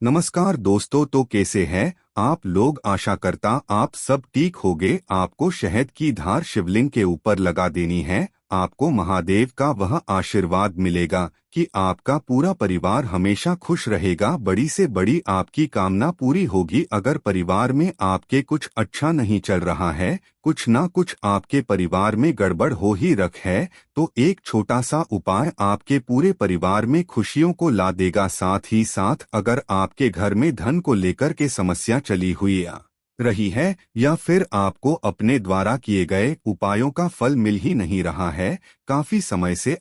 नमस्कार दोस्तों, तो कैसे हैं आप लोग। आशा करता आप सब ठीक होगे। आपको शहद की धार शिवलिंग के ऊपर लगा देनी है। आपको महादेव का वह आशीर्वाद मिलेगा कि आपका पूरा परिवार हमेशा खुश रहेगा। बड़ी से बड़ी आपकी कामना पूरी होगी। अगर परिवार में आपके कुछ अच्छा नहीं चल रहा है, कुछ ना कुछ आपके परिवार में गड़बड़ हो ही रख है, तो एक छोटा सा उपाय आपके पूरे परिवार में खुशियों को ला देगा। साथ ही साथ अगर आपके घर में धन को लेकर के समस्या चली हुई आ रही है, या फिर आपको अपने द्वारा किए गए उपायों का फल मिल ही नहीं रहा है, काफी समय से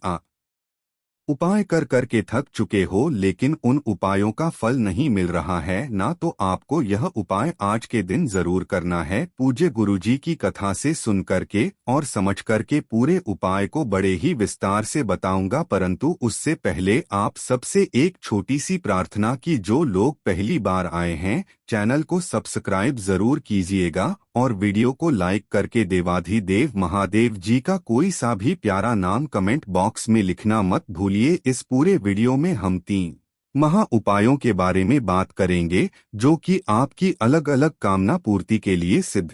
उपाय कर कर के थक चुके हो लेकिन उन उपायों का फल नहीं मिल रहा है ना, तो आपको यह उपाय आज के दिन जरूर करना है। पूज्य गुरुजी की कथा से सुन करके और समझ करके पूरे उपाय को बड़े ही विस्तार से बताऊंगा, परंतु उससे पहले आप सबसे एक छोटी सी प्रार्थना की जो लोग पहली बार आए हैं, चैनल को सब्सक्राइब जरूर कीजिएगा और वीडियो को लाइक करके देवाधिदेव महादेव जी का कोई सा भी प्यारा नाम कमेंट बॉक्स में लिखना मत भूलिए। इस पूरे वीडियो में हम 3 महा उपायों के बारे में बात करेंगे जो कि आपकी अलग अलग कामना पूर्ति के लिए सिद्ध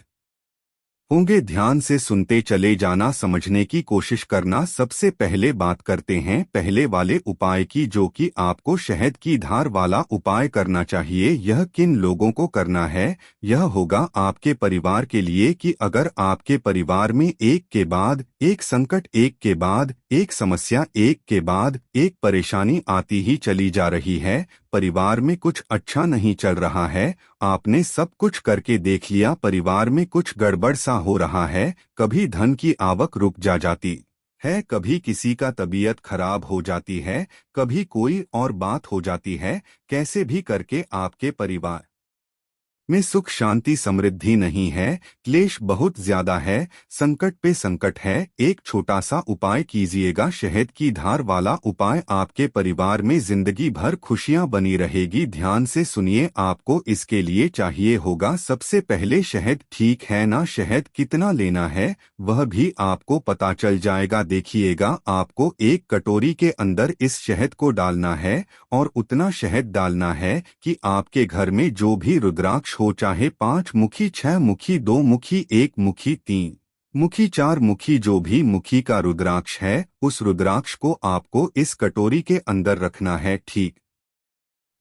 होंगे। ध्यान से सुनते चले जाना, समझने की कोशिश करना। सबसे पहले बात करते हैं पहले वाले उपाय की, जो कि आपको शहद की धार वाला उपाय करना चाहिए। यह किन लोगों को करना है? यह होगा आपके परिवार के लिए कि अगर आपके परिवार में एक के बाद एक संकट, एक के बाद एक समस्या, एक के बाद एक परेशानी आती ही चली जा रही है, परिवार में कुछ अच्छा नहीं चल रहा है, आपने सब कुछ करके देख लिया, परिवार में कुछ गड़बड़ सा हो रहा है, कभी धन की आवक रुक जाती है, कभी किसी का तबीयत खराब हो जाती है, कभी कोई और बात हो जाती है, कैसे भी करके आपके परिवार में सुख शांति समृद्धि नहीं है, क्लेश बहुत ज्यादा है, संकट पे संकट है। एक छोटा सा उपाय कीजिएगा, शहद की धार वाला उपाय। आपके परिवार में जिंदगी भर खुशियां बनी रहेगी। ध्यान से सुनिए, आपको इसके लिए चाहिए होगा सबसे पहले शहद। ठीक है ना? शहद कितना लेना है वह भी आपको पता चल जाएगा। देखिएगा, आपको एक कटोरी के अंदर इस शहद को डालना है और उतना शहद डालना है कि आपके घर में जो भी रुद्राक्ष हो, चाहे 5 मुखी, 6 मुखी, 2 मुखी, 1 मुखी, 3 मुखी, 4 मुखी, जो भी मुखी का रुद्राक्ष है, उस रुद्राक्ष को आपको इस कटोरी के अंदर रखना है। ठीक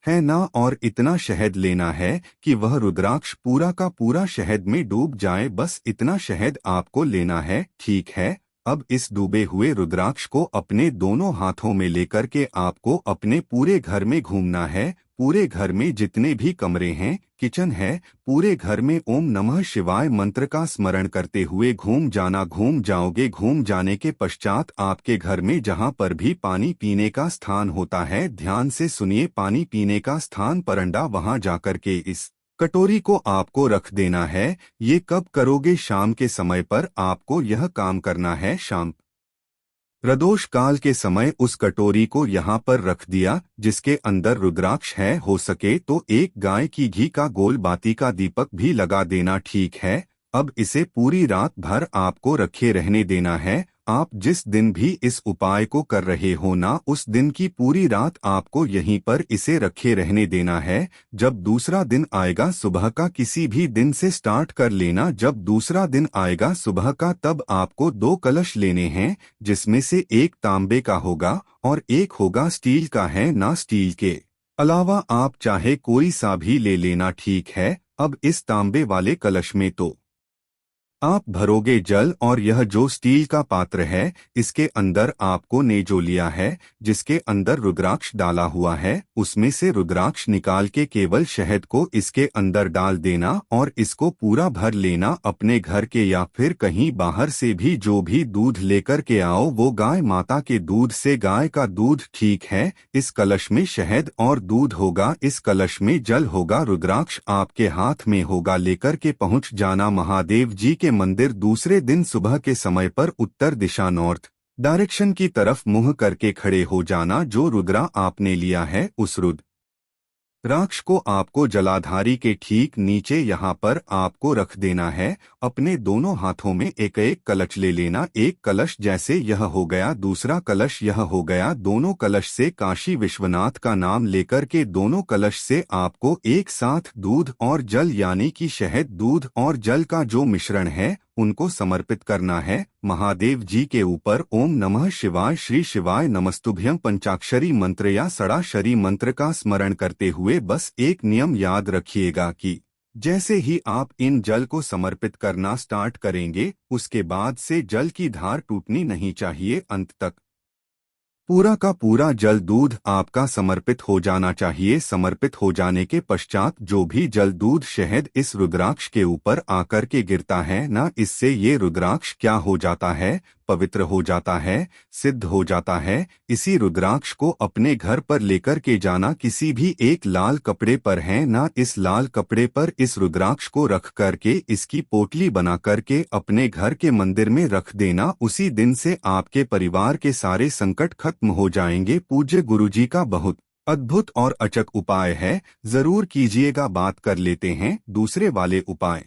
है ना? और इतना शहद लेना है कि वह रुद्राक्ष पूरा का पूरा शहद में डूब जाए। बस इतना शहद आपको लेना है। ठीक है? अब इस डूबे हुए रुद्राक्ष को अपने दोनों हाथों में लेकर के आपको अपने पूरे घर में घूमना है। पूरे घर में जितने भी कमरे हैं, किचन है, पूरे घर में ओम नमः शिवाय मंत्र का स्मरण करते हुए घूम जाना। घूम जाओगे, घूम जाने के पश्चात आपके घर में जहां पर भी पानी पीने का स्थान होता है, ध्यान से सुनिए, पानी पीने का स्थान परंडा, वहां जाकर के इस कटोरी को आपको रख देना है। ये कब करोगे? शाम के समय पर आपको यह काम करना है। शाम प्रदोष काल के समय उस कटोरी को यहाँ पर रख दिया जिसके अंदर रुद्राक्ष है। हो सके तो एक गाय की घी का गोल बाती का दीपक भी लगा देना। ठीक है? अब इसे पूरी रात भर आपको रखे रहने देना है। आप जिस दिन भी इस उपाय को कर रहे हो ना, उस दिन की पूरी रात आपको यहीं पर इसे रखे रहने देना है। जब दूसरा दिन आएगा सुबह का, किसी भी दिन से स्टार्ट कर लेना, जब दूसरा दिन आएगा सुबह का, तब आपको 2 कलश लेने हैं, जिसमें से एक तांबे का होगा और एक होगा स्टील का। है ना? स्टील के अलावा आप चाहे कोई सा भी ले लेना। ठीक है? अब इस तांबे वाले कलश में तो आप भरोगे जल, और यह जो स्टील का पात्र है, इसके अंदर आपको ने जो लिया है, जिसके अंदर रुद्राक्ष डाला हुआ है, उसमें से रुद्राक्ष निकाल के केवल शहद को इसके अंदर डाल देना और इसको पूरा भर लेना। अपने घर के या फिर कहीं बाहर से भी जो भी दूध लेकर के आओ, वो गाय माता के दूध से, गाय का दूध। ठीक है? इस कलश में शहद और दूध होगा, इस कलश में जल होगा, रुद्राक्ष आपके हाथ में होगा। लेकर के पहुंच जाना महादेव जी के मंदिर। दूसरे दिन सुबह के समय पर उत्तर दिशा, नॉर्थ डायरेक्शन की तरफ मुंह करके खड़े हो जाना। जो रुद्रा आपने लिया है, उस रुद्र राक्ष को आपको जलाधारी के ठीक नीचे यहाँ पर आपको रख देना है। अपने दोनों हाथों में एक एक कलश ले लेना। एक कलश जैसे यह हो गया, दूसरा कलश यह हो गया। दोनों कलश से काशी विश्वनाथ का नाम लेकर के दोनों कलश से आपको एक साथ दूध और जल यानी कि शहद, दूध और जल का जो मिश्रण है उनको समर्पित करना है महादेव जी के ऊपर। ओम नमः शिवाय, श्री शिवाय नमस्तुभ्यं पंचाक्षरी मंत्र या षडाक्षरी मंत्र का स्मरण करते हुए बस एक नियम याद रखिएगा कि जैसे ही आप इन जल को समर्पित करना स्टार्ट करेंगे उसके बाद से जल की धार टूटनी नहीं चाहिए। अंत तक पूरा का पूरा जल दूध आपका समर्पित हो जाना चाहिए। समर्पित हो जाने के पश्चात जो भी जल दूध शहद इस रुद्राक्ष के ऊपर आकर के गिरता है ना, इससे ये रुद्राक्ष क्या हो जाता है, पवित्र हो जाता है, सिद्ध हो जाता है। इसी रुद्राक्ष को अपने घर पर लेकर के जाना, किसी भी एक लाल कपड़े पर है ना, इस लाल कपड़े पर इस रुद्राक्ष को रख करके इसकी पोटली बना करके अपने घर के मंदिर में रख देना। उसी दिन से आपके परिवार के सारे संकट खत्म हो जाएंगे। पूज्य गुरुजी का बहुत अद्भुत और अचक उपाय है, जरूर कीजिएगा। बात कर लेते हैं दूसरे वाले उपाय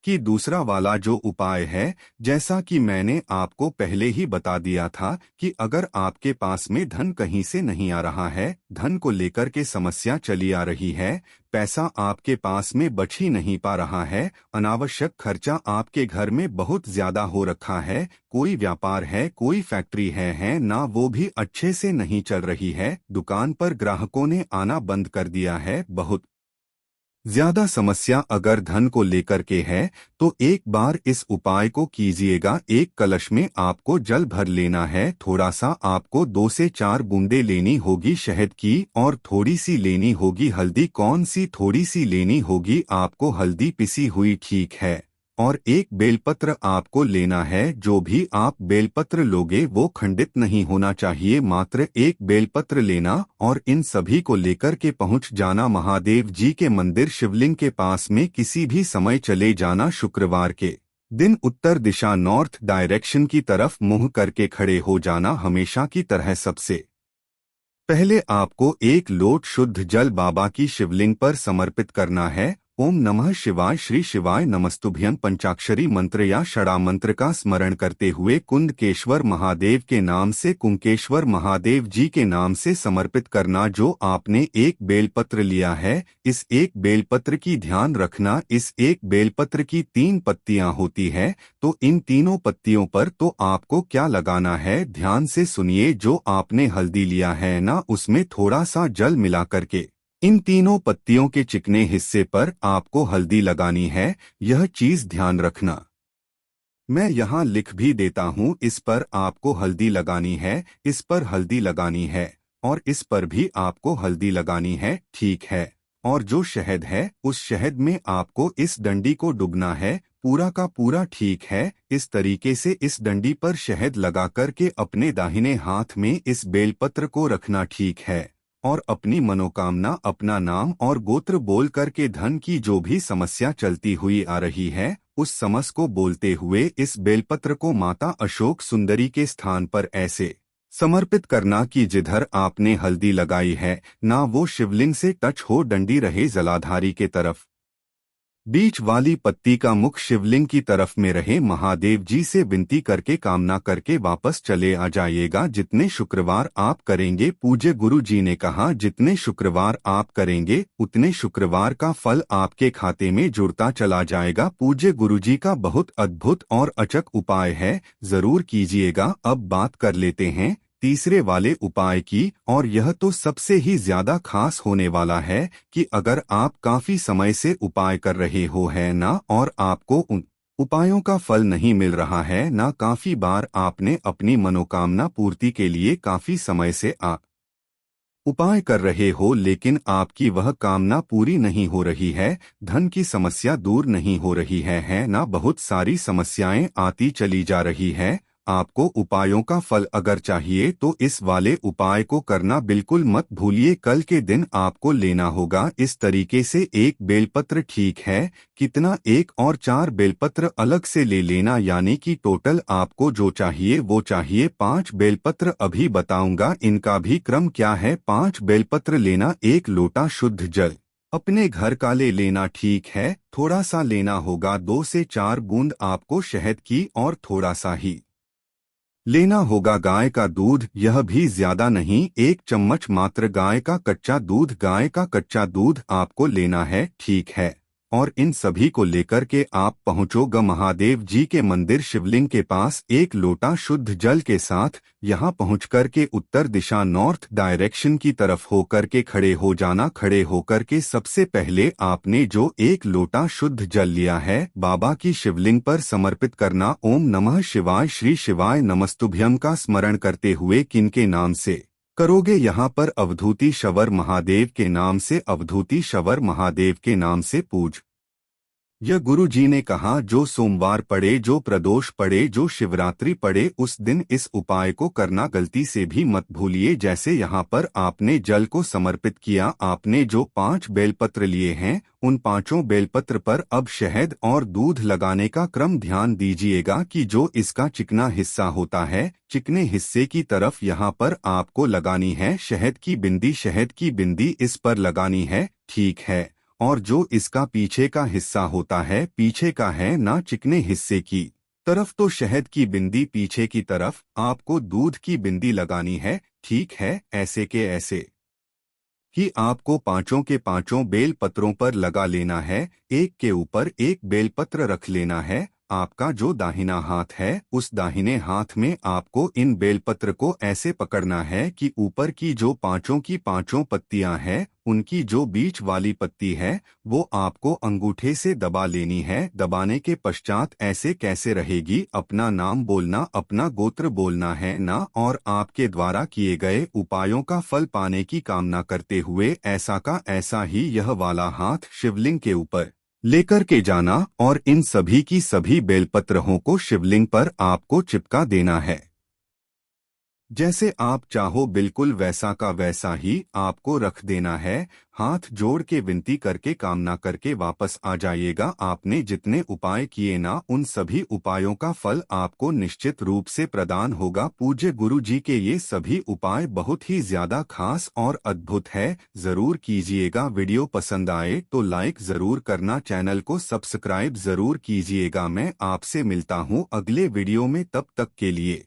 कि दूसरा वाला जो उपाय है, जैसा कि मैंने आपको पहले ही बता दिया था कि अगर आपके पास में धन कहीं से नहीं आ रहा है, धन को लेकर के समस्या चली आ रही है, पैसा आपके पास में बच ही नहीं पा रहा है, अनावश्यक खर्चा आपके घर में बहुत ज्यादा हो रखा है, कोई व्यापार है, कोई फैक्ट्री है ना, वो भी अच्छे से नहीं चल रही है, दुकान पर ग्राहकों ने आना बंद कर दिया है, बहुत ज्यादा समस्या अगर धन को लेकर के है तो एक बार इस उपाय को कीजिएगा। एक कलश में आपको जल भर लेना है, थोड़ा सा आपको 2 से 4 बूंदे लेनी होगी शहद की और थोड़ी सी लेनी होगी हल्दी। कौन सी थोड़ी सी लेनी होगी आपको? हल्दी पिसी हुई, ठीक है। और एक बेलपत्र आपको लेना है। जो भी आप बेलपत्र लोगे वो खंडित नहीं होना चाहिए, मात्र एक बेलपत्र लेना और इन सभी को लेकर के पहुंच जाना महादेव जी के मंदिर शिवलिंग के पास में। किसी भी समय चले जाना, शुक्रवार के दिन उत्तर दिशा नॉर्थ डायरेक्शन की तरफ मुंह करके खड़े हो जाना। हमेशा की तरह सबसे पहले आपको एक लोट शुद्ध जल बाबा की शिवलिंग पर समर्पित करना है। ओम नमः शिवाय, श्री शिवाय नमस्तुभ्यं पंचाक्षरी मंत्र या षड़ा मंत्र का स्मरण करते हुए कुंडकेश्वर महादेव के नाम से, कुंकेश्वर महादेव जी के नाम से समर्पित करना। जो आपने एक बेलपत्र लिया है, इस एक बेलपत्र की ध्यान रखना, इस एक बेलपत्र की 3 पत्तियां होती है, तो इन तीनों पत्तियों पर तो आपको क्या लगाना है, ध्यान से सुनिए। जो आपने हल्दी लिया है ना, उसमें थोड़ा सा जल मिला करके इन तीनों पत्तियों के चिकने हिस्से पर आपको हल्दी लगानी है। यह चीज ध्यान रखना, मैं यहाँ लिख भी देता हूँ। इस पर आपको हल्दी लगानी है, इस पर हल्दी लगानी है और इस पर भी आपको हल्दी लगानी है, ठीक है। और जो शहद है उस शहद में आपको इस डंडी को डुबना है पूरा का पूरा, ठीक है। इस तरीके से इस डंडी पर शहद लगा करके अपने दाहिने हाथ में इस बेलपत्र को रखना, ठीक है। और अपनी मनोकामना, अपना नाम और गोत्र बोल करके धन की जो भी समस्या चलती हुई आ रही है उस समस्या को बोलते हुए इस बेलपत्र को माता अशोक सुंदरी के स्थान पर ऐसे समर्पित करना कि जिधर आपने हल्दी लगाई है ना वो शिवलिंग से टच हो, डंडी रहे जलाधारी के तरफ, बीच वाली पत्ती का मुख शिवलिंग की तरफ में रहे। महादेव जी से विनती करके कामना करके वापस चले आ जाइएगा। जितने शुक्रवार आप करेंगे, पूज्य गुरु जी ने कहा जितने शुक्रवार आप करेंगे उतने शुक्रवार का फल आपके खाते में जुड़ता चला जाएगा। पूज्य गुरु जी का बहुत अद्भुत और अचक उपाय है, जरूर कीजिएगा। अब बात कर लेते हैं तीसरे वाले उपाय की, और यह तो सबसे ही ज्यादा खास होने वाला है कि अगर आप काफी समय से उपाय कर रहे हो है ना और आपको उन उपायों का फल नहीं मिल रहा है ना, काफी बार आपने अपनी मनोकामना पूर्ति के लिए काफी समय से आप उपाय कर रहे हो लेकिन आपकी वह कामना पूरी नहीं हो रही है, धन की समस्या दूर नहीं हो रही है ना, बहुत सारी समस्याएं आती चली जा रही है। आपको उपायों का फल अगर चाहिए तो इस वाले उपाय को करना बिल्कुल मत भूलिए। कल के दिन आपको लेना होगा इस तरीके से एक बेलपत्र, ठीक है? कितना? 1 और 4 बेलपत्र अलग से ले लेना, यानी कि टोटल आपको जो चाहिए वो चाहिए 5 बेलपत्र। अभी बताऊंगा इनका भी क्रम क्या है। 5 बेलपत्र लेना, 1 लोटा शुद्ध जल अपने घर का ले लेना, ठीक है? थोड़ा सा लेना होगा, 2 से 4 बूंद आपको शहद की, और थोड़ा सा ही लेना होगा गाय का दूध, यह भी ज्यादा नहीं, 1 चम्मच मात्र गाय का कच्चा दूध। गाय का कच्चा दूध आपको लेना है, ठीक है? और इन सभी को लेकर के आप पहुंचोगे महादेव जी के मंदिर शिवलिंग के पास 1 लोटा शुद्ध जल के साथ। यहाँ पहुंचकर के उत्तर दिशा नॉर्थ डायरेक्शन की तरफ होकर के खड़े हो जाना। खड़े होकर के सबसे पहले आपने जो 1 लोटा शुद्ध जल लिया है बाबा की शिवलिंग पर समर्पित करना। ओम नमः शिवाय, श्री शिवाय नमस्तुभ्यम का स्मरण करते हुए किनके नाम से करोगे? यहाँ पर अवधूति शवर महादेव के नाम से, अवधूति शवर महादेव के नाम से पूज। यह गुरु जी ने कहा जो सोमवार पड़े, जो प्रदोष पड़े, जो शिवरात्रि पड़े, उस दिन इस उपाय को करना गलती से भी मत भूलिए। जैसे यहाँ पर आपने जल को समर्पित किया, आपने जो 5 बेलपत्र लिए हैं उन 5 बेलपत्र पर अब शहद और दूध लगाने का क्रम ध्यान दीजिएगा कि जो इसका चिकना हिस्सा होता है, चिकने हिस्से की तरफ यहाँ पर आपको लगानी है शहद की बिंदी। शहद की बिंदी इस पर लगानी है, ठीक है? और जो इसका पीछे का हिस्सा होता है, पीछे का है ना चिकने हिस्से की तरफ, तो शहद की बिंदी पीछे की तरफ आपको दूध की बिंदी लगानी है, ठीक है? ऐसे के ऐसे कि आपको 5 के 5 बेल पत्रों पर लगा लेना है। एक के ऊपर एक बेलपत्र रख लेना है। आपका जो दाहिना हाथ है उस दाहिने हाथ में आपको इन बेलपत्र को ऐसे पकड़ना है कि ऊपर की जो 5 की 5 पत्तियां हैं उनकी जो बीच वाली पत्ती है वो आपको अंगूठे से दबा लेनी है। दबाने के पश्चात ऐसे कैसे रहेगी? अपना नाम बोलना, अपना गोत्र बोलना है ना, और आपके द्वारा किए गए उपायों का फल पाने की कामना करते हुए ऐसा का ऐसा ही यह वाला हाथ शिवलिंग के ऊपर लेकर के जाना और इन सभी की सभी बेलपत्रों को शिवलिंग पर आपको चिपका देना है। जैसे आप चाहो बिल्कुल वैसा का वैसा ही आपको रख देना है। हाथ जोड़ के विनती करके कामना करके वापस आ जाइएगा। आपने जितने उपाय किए ना उन सभी उपायों का फल आपको निश्चित रूप से प्रदान होगा। पूज्य गुरु जी के ये सभी उपाय बहुत ही ज्यादा खास और अद्भुत है, जरूर कीजिएगा। वीडियो पसंद आए तो लाइक जरूर करना, चैनल को सब्सक्राइब जरूर कीजिएगा। मैं आपसे मिलता हूँ अगले वीडियो में, तब तक के लिए